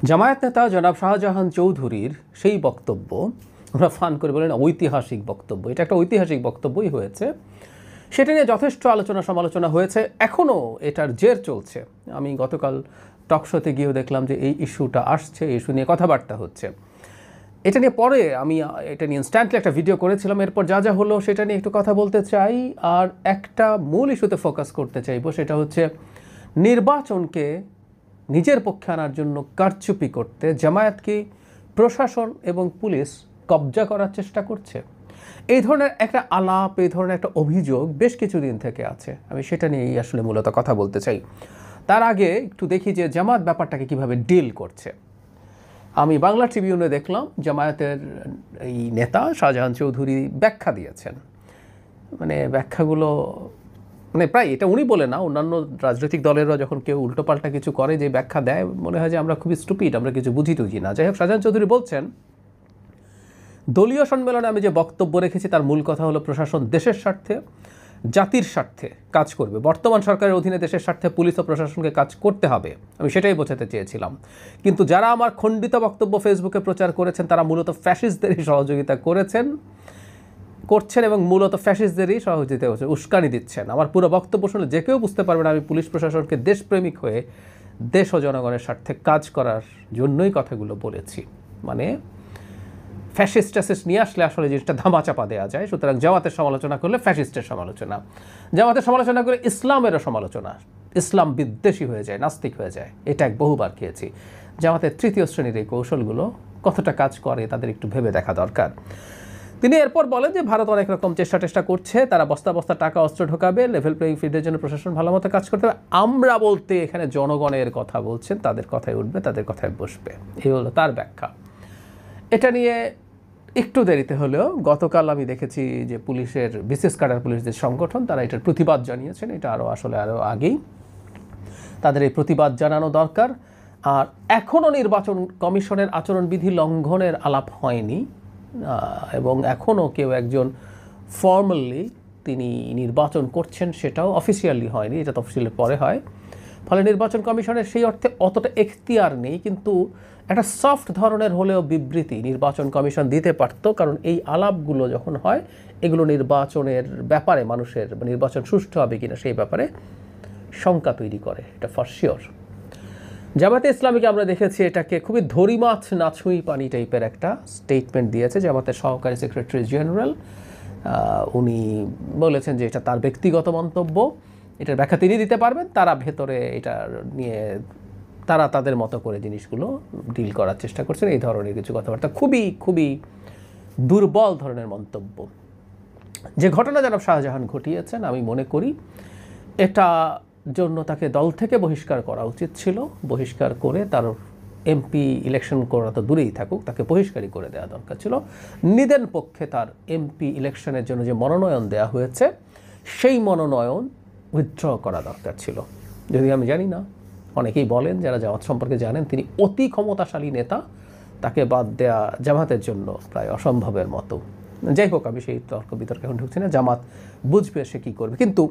জামায়াত নেতা জনাব শাহজাহান চৌধুরীর সেই বক্তব্য আমরা ফান করে বলেন ঐতিহাসিক বক্তব্য, এটা একটা ঐতিহাসিক বক্তব্যই হয়েছে। সেটা নিয়ে যথেষ্ট আলোচনা সমালোচনা হয়েছে, এখনও এটার জের চলছে। আমি গতকাল টকশোতে গিয়েও দেখলাম যে এই ইস্যুটা আসছে, এই ইস্যু নিয়ে কথাবার্তা হচ্ছে। এটা নিয়ে পরে আমি এটা নিয়ে ইনস্ট্যান্টলি একটা ভিডিও করেছিলাম, এরপর যা যা হলো সেটা নিয়ে একটু কথা বলতে চাই। আর একটা মূল ইস্যুতে ফোকাস করতে চাইবো, সেটা হচ্ছে নির্বাচনকে নিজের পক্ষে আনার জন্য কারচুপি করতে জামায়াতকে প্রশাসন এবং পুলিশ কবজা করার চেষ্টা করছে। এই ধরনের একটা আলাপ, এই ধরনের একটা অভিযোগ বেশ কিছুদিন থেকে আছে। আমি সেটা নিয়েই আসলে মূলত কথা বলতে চাই। তার আগে একটু দেখি যে জামায়াত ব্যাপারটাকে কিভাবে ডিল করছে। আমি বাংলা ট্রিবিউনে দেখলাম জামায়াতের এই নেতা শাহজাহান চৌধুরী ব্যাখ্যা দিয়েছেন। মানে ব্যাখ্যাগুলো প্রায় এটা উনি বলে না, অন্যান্য রাজনৈতিক দলেরও যখন কেউ উল্টোপাল্টা কিছু করে যে ব্যাখ্যা দেয়, মনে হয় যে আমরা খুবই স্টুপিড, আমরা কিছু বুঝি টুঝি না। যাই হোক, শাহজাহান চৌধুরী বলছেন, দলীয় সম্মেলনে আমি যে বক্তব্য রেখেছি তার মূল কথা হলো প্রশাসন দেশের স্বার্থে, জাতির স্বার্থে কাজ করবে। বর্তমান সরকারের অধীনে দেশের স্বার্থে পুলিশ ও প্রশাসনকে কাজ করতে হবে, আমি সেটাই বোঝাতে চেয়েছিলাম। কিন্তু যারা আমার খণ্ডিত বক্তব্য ফেসবুকে প্রচার করেছেন তারা মূলত ফ্যাসিস্টদেরই সহযোগিতা করছেন এবং মূলত ফ্যাসিস্টদেরই সহযোগিতা করছে, উস্কানি দিচ্ছেন। আমার পুরো বক্তব্য শুনে যে কেউ বুঝতে পারবে না আমি পুলিশ প্রশাসনকে দেশপ্রেমিক হয়ে দেশ ও জনগণের স্বার্থে কাজ করার জন্যই কথাগুলো বলেছি। মানে ফ্যাসিস্ট নিয়ে আসলে আসলে জিনিসটা ধামাচাপা দেওয়া যায়। সুতরাং জামাতের সমালোচনা করলে ফ্যাসিস্টের সমালোচনা, জামাতের সমালোচনা করে ইসলামেরও সমালোচনা, ইসলাম বিদ্বেষী হয়ে যায়, নাস্তিক হয়ে যায়। এটা বহুবার খেয়েছি। জামাতের তৃতীয় শ্রেণীর এই কৌশলগুলো কতটা কাজ করে তাদের একটু ভেবে দেখা দরকার। তিনি এরপর বলেন যে ভারত অনেক রকম চেষ্টা করছে, তারা বস্তা বস্তা টাকা অস্ত্র ঢোকাবে, লেভেল প্লেইং ফিল্ডের জন্য প্রশাসন ভালো মতো কাজ করতে হবে। আমরা বলতে এখানে জনগণের কথা বলছেন, তাদের কথায় উঠবে, তাদের কথায় বসবে, এই হলো তার ব্যাখ্যা। এটা নিয়ে একটু দেরিতে হলেও গতকাল আমি দেখেছি যে পুলিশের বিশেষ ক্যাডার পুলিশদের সংগঠন তারা এটার প্রতিবাদ জানিয়েছেন। এটা আরও আগেই তাদের এই প্রতিবাদ জানানো দরকার। আর এখনও নির্বাচন কমিশনের আচরণবিধি লঙ্ঘনের আলাপ হয়নি, এবং এখনও কেউ একজন ফর্মালি তিনি নির্বাচন করছেন সেটাও অফিসিয়ালি হয়নি, এটা তো অফিসিয়ালি পরে হয়। ফলে নির্বাচন কমিশনের সেই অর্থে অতটা এখতিয়ার নেই, কিন্তু একটা সফট ধরনের হলেও বিবৃতি নির্বাচন কমিশন দিতে পারত। কারণ এই আলাপগুলো যখন হয় এগুলো নির্বাচনের ব্যাপারে মানুষের নির্বাচন সুষ্ঠু হবে কিনা সেই ব্যাপারে শঙ্কা তৈরি করে, এটা ফর শিওর। জামাতে ইসলামীকে আমরা দেখেছি এটাকে খুবই ধরি মাছ না ছুঁই পানি টাইপের একটা স্টেটমেন্ট দিয়েছে জামাতের সহকারী সেক্রেটারি জেনারেল। উনি বলেছেন যে এটা তার ব্যক্তিগত মন্তব্য, এটার ব্যাখ্যা তিনি দিতে পারবেন, তারা ভেতরে এটা নিয়ে তারা তাদের মতো করে জিনিসগুলো ডিল করার চেষ্টা করছেন। এই ধরনের কিছু কথাবার্তা খুবই দুর্বল ধরনের মন্তব্য। যে ঘটনা জনাব শাহজাহান ঘটিয়েছেন, আমি মনে করি এটা জন্য তাকে দল থেকে বহিষ্কার করা উচিত ছিল। বহিষ্কার করে তার এমপি ইলেকশন করা তো দূরেই থাকুক, তাকে বহিষ্কারই করে দেওয়া দরকার ছিল। নিদেন পক্ষে তার এমপি ইলেকশনের জন্য যে মনোনয়ন দেওয়া হয়েছে সেই মনোনয়ন উইথড্র করা দরকার ছিল। যদি আমি জানি না, অনেকেই বলেন যারা জামাত সম্পর্কে জানেন তিনি অতি ক্ষমতাশালী নেতা, তাকে বাদ দেয়া জামাতের জন্য প্রায় অসম্ভবের মতো। যাই হোক, আমি সেই তর্ক বিতর্কে এখন ঢুকছি না, জামাত বুঝবে সে কী করবে। কিন্তু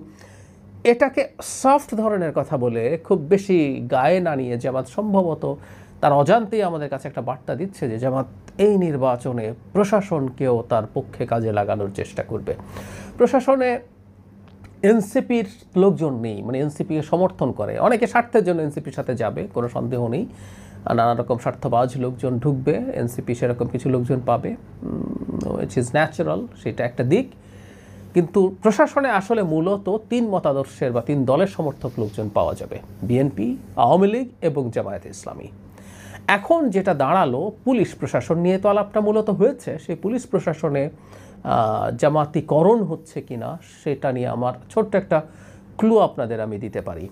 এটাকে সফট ধরনের কথা বলে খুব বেশি গায়ে না নিয়ে জামাত সম্ভবত তার অজান্তেই আমাদের কাছে একটা বার্তা দিচ্ছে যে জামাত এই নির্বাচনে প্রশাসনকেও তার পক্ষে কাজে লাগানোর চেষ্টা করবে। প্রশাসনে এনসিপির লোকজন নেই, এনসিপিকে সমর্থন করে, অনেকে স্বার্থের জন্য এনসিপির সাথে যাবে, কোনো সন্দেহ নেই। নানা রকম স্বার্থবাজ লোকজন ঢুকবে, এনসিপি সেরকম কিছু লোকজন পাবে, উইচ ইজ ন্যাচারাল, সেটা একটা দিক। কিন্তু প্রশাসনে আসলে মূলত তিন মতাদর্শের বা তিন দলের সমর্থক লোকজন পাওয়া যাবে, বিএনপি, আওয়ামী লীগ এবং জামায়াতে ইসলামী। এখন যেটা দাঁড়ালো, পুলিশ প্রশাসন নিয়ে তো আলাপটা মূলত হয়েছে, সেই পুলিশ প্রশাসনে জামাতিকরণ হচ্ছে কিনা সেটা নিয়ে আমার ছোট্ট একটা ক্লু আপনাদের আমি দিতে পারি।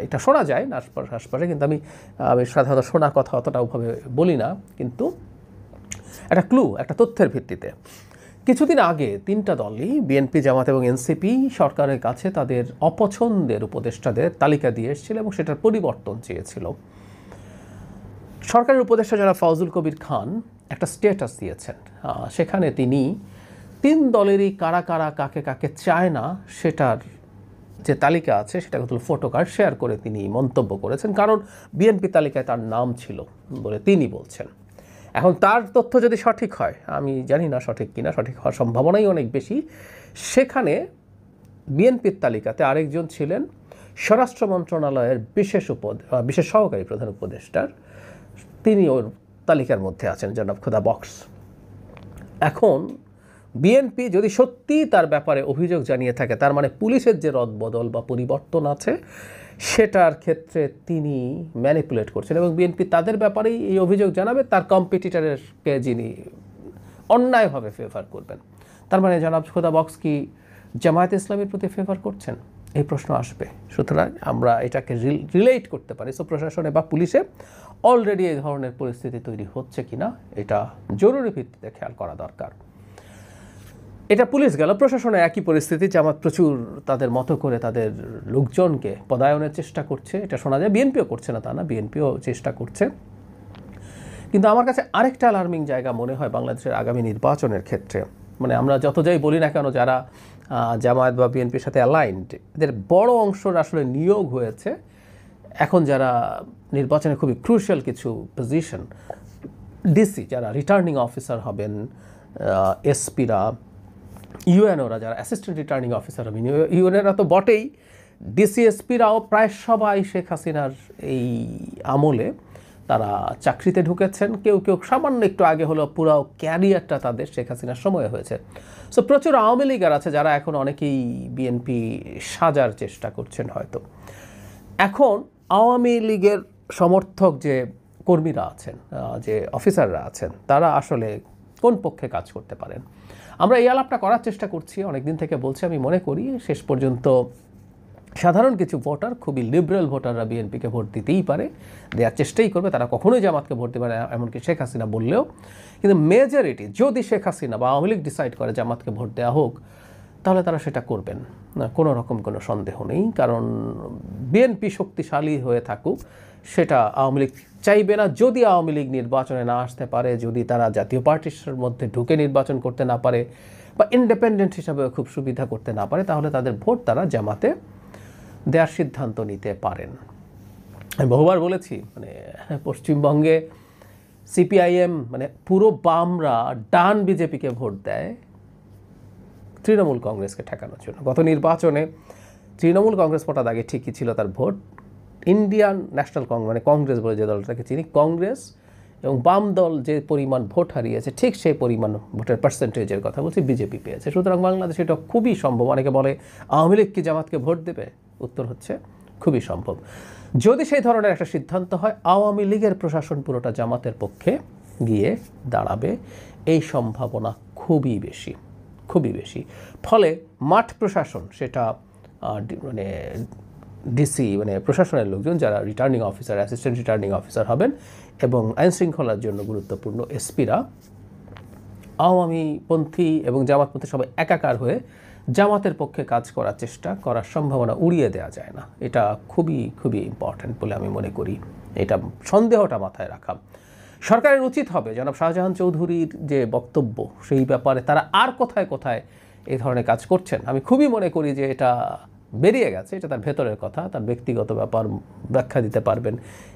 এটা শোনা যায় না আশপাশে, কিন্তু আমি সাধারণত শোনা কথা অতটা ওভাবে বলি না, কিন্তু একটা ক্লু, একটা তথ্যের ভিত্তিতে। কিছুদিন আগে তিনটা দলই, বিএনপি, জামাত এবং এনসিপি, সরকারের কাছে তাদের অপছন্দের উপদেষ্টাদের তালিকা দিয়ে এসেছিল এবং সেটার পরিবর্তন চেয়েছিল। সরকারের উপদেষ্টা যারা ফজলুল কবির খান একটা স্ট্যাটাস দিয়েছেন, সেখানে তিনি তিন দলেরই কারা কারা কাকে কাকে চায় না সেটার যে তালিকা আছে সেটা কত ফটো কার্ড শেয়ার করে তিনি মন্তব্য করেছেন, কারণ বিএনপি তালিকায় তার নাম ছিল বলে তিনি বলছেন। এখন তার তথ্য যদি সঠিক হয়, আমি জানি না সঠিক কিনা, সঠিক হওয়ার সম্ভাবনাই অনেক বেশি। সেখানে বিএনপির তালিকাতে আরেকজন ছিলেন স্বরাষ্ট্র মন্ত্রণালয়ের বিশেষ সহকারী প্রধান উপদেষ্টার, তিনি ওর তালিকার মধ্যে আছেন, জনাব খোদা বক্স। এখন বিএনপি যদি সত্যিই তার ব্যাপারে অভিযোগ জানিয়ে থাকে, তার মানে পুলিশের যে রদবদল বা পরিবর্তন আছে সেটার ক্ষেত্রে তিনি ম্যানিপুলেট করছেন, এবং বিএনপি তাদের ব্যাপারেই এই অভিযোগ জানাবে তার কম্পিটিটরকে যিনি অন্যায়ভাবে ফেভার করবেন। তার মানে জনাব খোদা বক্স কি জামায়াতে ইসলামীর প্রতি ফেভার করছেন? এই প্রশ্ন আসবে। সুতরাং আমরা এটাকে রিলেট করতে পারি। সো প্রশাসনে বা পুলিশে অলরেডি এই ধরনের পরিস্থিতি তৈরি হচ্ছে কিনা এটা জরুরি ভিত্তিতে খেয়াল করা দরকার। এটা পুলিশ গেল, প্রশাসনে একই পরিস্থিতি। জামাত প্রচুর তাদের মতো করে তাদের লোকজনকে পদায়নের চেষ্টা করছে, এটা শোনা যায়। বিএনপিও করছে না তা না, বিএনপিও চেষ্টা করছে। কিন্তু আমার কাছে আরেকটা অ্যালার্মিং জায়গা মনে হয় বাংলাদেশের আগামী নির্বাচনের ক্ষেত্রে। মানে আমরা যত যাই বলি না কেন, যারা জামায়াত বা বিএনপির সাথে অ্যালাইন্ড, এদের বড় অংশর আসলে নিয়োগ হয়েছে এখন যারা নির্বাচনে খুবই ক্রুশিয়াল কিছু পজিশন, ডিসি যারা রিটার্নিং অফিসার হবেন, এসপিরা, ইউএনওরা যারা অ্যাসিস্ট্যান্ট রিটার্নিং অফিসার হবেন, ইউএনওরা তো বটেই, ডিসিএসপিরাও প্রায় সবাই শেখ হাসিনার এই আমলে তারা চাকরিতে ঢুকেছেন। কেউ কেউ সামান্য একটু আগে হলো, পুরো ক্যারিয়ারটা তাদের শেখ হাসিনার সময়ে হয়েছে। সো প্রচুর আওয়ামী লীগার আছে যারা এখন অনেকেই বিএনপি সাজার চেষ্টা করছেন হয়তো। এখন আওয়ামী লীগের সমর্থক যে কর্মীরা আছেন, যে অফিসাররা আছেন, তারা আসলে কোন পক্ষে কাজ করতে পারেন? আমরা এই আলাপটা করার চেষ্টা করছি, অনেকদিন থেকে বলছি। আমি মনে করি শেষ পর্যন্ত সাধারণ কিছু ভোটার, খুবই লিবারেল ভোটাররা বিএনপিকে ভোট দিতেই পারে, দেওয়ার চেষ্টাই করবে। তারা কখনোই জামাতকে ভোট দেবে না, এমনকি শেখ হাসিনা বললেও। কিন্তু মেজরিটি যদি শেখ হাসিনা বা আওয়ামী লীগ ডিসাইড করে জামাতকে ভোট দেওয়া হোক, তাহলে তারা সেটা করবেন না, কোনো রকম কোনো সন্দেহ নেই। কারণ বিএনপি শক্তিশালী হয়ে থাকুক সেটা আওয়ামী লীগ চাইবে না। যদি আওয়ামী লীগ নির্বাচনে না আসতে পারে, যদি তারা জাতীয় পার্টির মধ্যে ঢুকে নির্বাচন করতে না পারে, বা ইন্ডিপেন্ডেন্ট হিসাবে খুব সুবিধা করতে না পারে, তাহলে তাদের ভোট তারা জামাতে দেওয়ার সিদ্ধান্ত নিতে পারেন। আমি বহুবার বলেছি, মানে পশ্চিমবঙ্গে সিপিআইএম মানে পুরো বামরা ডান বিজেপিকে ভোট দেয় তৃণমূল কংগ্রেসকে ঠেকানোর জন্য। গত নির্বাচনে তৃণমূল কংগ্রেস ভোটার আগে ঠিকই ছিল তার ভোট, ইন্ডিয়ান ন্যাশনাল কংগ্রেস মানে কংগ্রেস বলে যে দলটাকে চিনি, কংগ্রেস এবং বাম দল যে পরিমাণ ভোট হারিয়েছে ঠিক সেই পরিমাণ ভোটের পার্সেন্টেজের কথা বলছি বিজেপি পেয়েছে। সুতরাং বাংলাদেশে এটা খুবই সম্ভব। অনেকে বলে আওয়ামী লীগ কি জামাতকে ভোট দেবে? উত্তর হচ্ছে খুবই সম্ভব। যদি সেই ধরনের একটা সিদ্ধান্ত হয়, আওয়ামী লীগের প্রশাসন পুরোটা জামাতের পক্ষে গিয়ে দাঁড়াবে, এই সম্ভাবনা খুবই বেশি, খুবই বেশি। ফলে মাঠ প্রশাসন, সেটা মানে ডিসি মানে প্রশাসনের লোকজন যারা returning officer, assistant returning officer হবেন, এবং আইনশৃঙ্খলার জন্য গুরুত্বপূর্ণ এসপিরা আওয়ামীপন্থী এবং জামাতপন্থী সবাই একাকার হয়ে জামাতের পক্ষে কাজ করার চেষ্টা করার সম্ভাবনা উড়িয়ে দেওয়া যায় না। এটা খুবই খুবই ইম্পর্ট্যান্ট বলে আমি মনে করি। এটা সন্দেহটা মাথায় রাখা। সরকারের উচিত হবে জনাব শাহজাহান চৌধুরীর যে বক্তব্য, সেই ব্যাপারে তারা আর কোথায় কোথায় এই ধরনের কাজ করছেন, আমি খুবই মনে করি যে এটা বেরিয়ে গেছে, এটা তার ভেতরের কথা, তার ব্যক্তিগত ব্যাপার, ব্যাখ্যা দিতে পারবেন,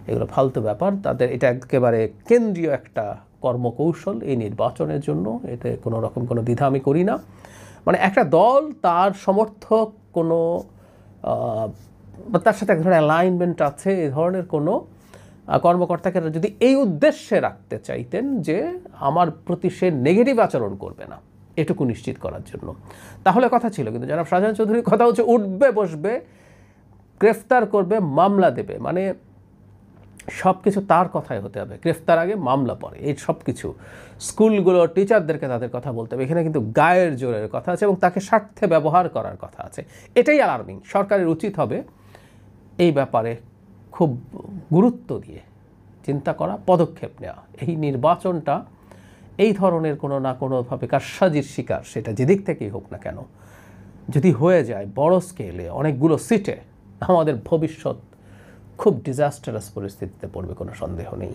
এগুলো ফালতু ব্যাপার। তাদের এটা একেবারে কেন্দ্রীয় একটা কর্মকৌশল এই নির্বাচনের জন্য, এতে কোনো রকম কোনো দ্বিধা আমি করি না। মানে একটা দল তার সমর্থক কোনো তার সাথে এক ধরনের অ্যালাইনমেন্ট আছে, এই ধরনের কোনো কর্মকর্তাকে যদি এই উদ্দেশ্যে রাখতে চাইতেন যে আমার প্রতি সে নেগেটিভ আচরণ করবে না, এটুকু নিশ্চিত করার জন্য, তাহলে কথা ছিল। কিন্তু জনাব শাহজাহান চৌধুরীর কথা হচ্ছে উঠবে বসবে, গ্রেফতার করবে, মামলা দেবে, মানে সব কিছু তার কথাই হতে হবে। গ্রেফতার আগে, মামলা পরে, এই সব কিছু। স্কুলগুলো টিচারদেরকে তাদের কথা বলতে হবে। এখানে কিন্তু গায়ের জোরের কথা আছে এবং তাকে স্বার্থে ব্যবহার করার কথা আছে। এটাই অ্যালার্মিং। সরকারের উচিত হবে এই ব্যাপারে খুব গুরুত্ব দিয়ে চিন্তা করা, পদক্ষেপ নেওয়া। এই নির্বাচনটা এই ধরনের কোনো না কোনোভাবে কারসাজির শিকার, সেটা যেদিক থেকেই হোক না কেন, যদি হয়ে যায় বড় স্কেলে অনেকগুলো সিটে, আমাদের ভবিষ্যৎ খুব ডিজাস্টারাস পরিস্থিতিতে পড়বে, কোনো সন্দেহ নেই।